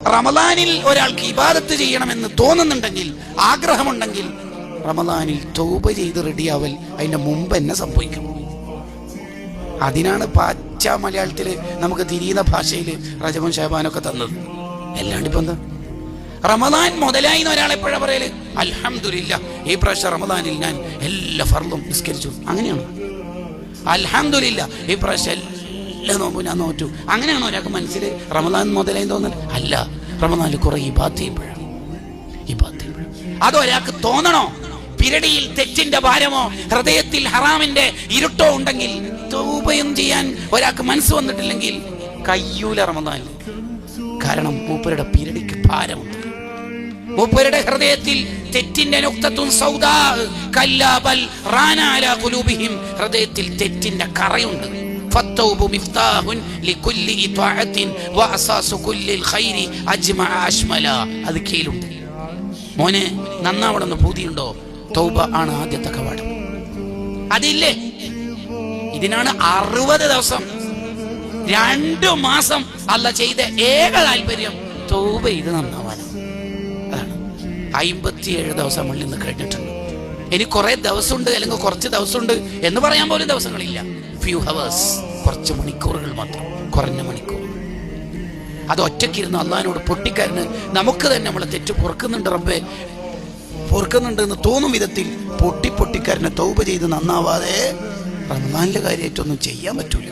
റമദാനിൽ ഒരാൾക്ക് ഇബാദത്ത് ചെയ്യണമെന്ന് തോന്നുന്നുണ്ടെങ്കിൽ, ആഗ്രഹമുണ്ടെങ്കിൽ റമദാനിൽ തൗബ ചെയ്ത് റെഡിയാവൽ അതിന്റെ മുമ്പ് എന്നെ സംഭവിക്കും. അതിനാണ് പാച്ച മലയാളത്തില് നമുക്ക് തിരിയുന്ന ഭാഷയിൽ റജബും ഷാബാനൊക്കെ തന്നത്. അല്ലാണ്ട് ഇപ്പൊ എന്താ? റമദാൻ മുതലായി ഒരാൾ എപ്പോഴാ പറയല്? അൽഹംദുലില്ലാ, ഈ പ്രാവശ്യം റമദാനിൽ ഞാൻ എല്ലാ ഫർളും നിസ്കരിച്ചു. അങ്ങനെയാണ്. അൽഹംദുലില്ലാ, ഈ പ്രാവശ്യം എല്ലാ നോമ്പും ഞാൻ നോറ്റു. അങ്ങനെയാണോ ഒരാൾക്ക് മനസ്സിൽ റമദാൻ മുതലായി തോന്നൽ? അല്ല, റമദാനിൽ കുറെ ഇബാദത്ത് ചെയ്യുമ്പോഴാണ്. അതൊരാൾക്ക് തോന്നണോ? പിരടിയിൽ തെറ്റിന്റെ ഭാരമോ ഹൃദയത്തിൽ ഹറാമിന്റെ ഇരുട്ടോ ഉണ്ടെങ്കിൽ, തൗബയും ചെയ്യാൻ ഒരാൾക്ക് മനസ്സ് വന്നിട്ടില്ലെങ്കിൽ കയ്യൂല റമദാനിൽ. കാരണം മൂപ്പരുടെ പിരടിക്ക് ഭാരമുണ്ട്. മൂപ്പരുടെ ഹൃദയത്തിൽ തെറ്റിന്റെ നുക്തത്തുൻ സൗദാ കല്ലാ ബൽ റാന അലാ ഖുലൂബിഹിം, ഹൃദയത്തിൽ തെറ്റിന്റെ കറയുണ്ട്. ഫത്തൗബു മിഫ്താഹുൻ ലികുല്ലി ഇത്വാഅത്തിൻ വഅസാസു കുല്ലിൽ ഖൈരി അജ്മഅ അശ്മല. അത് കീലുണ്ട്. മോനെ, നന്നാവണമെന്ന് പൂതിയുണ്ടോ? തൗബ ആണ് ആദ്യത്തെ കവാടം. അതില്ലേ? ഇതിനാണ് 60 ദിവസം 2 മാസം അല്ല ചെയ്ത ഏക താല്പര്യം തൗബ ചെയ്ത് നന്നാവാനാണ്. അതാണ് 57 ദിവസം മുന്നിൽ നിന്ന് കഴിഞ്ഞിട്ടുണ്ട്. ഇനി കുറെ ദിവസമുണ്ട്, അല്ലെങ്കിൽ കുറച്ച് ദിവസമുണ്ട് എന്ന് പറയാൻ പോലും ദിവസങ്ങളില്ല. ഫ്യൂ ഹവേഴ്സ്, കുറച്ച് മണിക്കൂറുകൾ മാത്രം, കുറഞ്ഞ മണിക്കൂർ. അത് ഒറ്റയ്ക്കിരുന്ന് അള്ളാഹിനോട് പൊട്ടിക്കരഞ്ഞ് നമുക്ക് തന്നെ നമ്മളെ തെറ്റ് പൊറുക്കുന്നുണ്ട്, റബ്ബേ പൊറുക്കുന്നുണ്ട് എന്ന് തോന്നും വിധത്തിൽ പൊട്ടിക്കരഞ്ഞ് തൗബ ചെയ്ത് നന്നാവാതെ റമദാനിലെ കാര്യമായിട്ടൊന്നും ചെയ്യാൻ പറ്റൂല.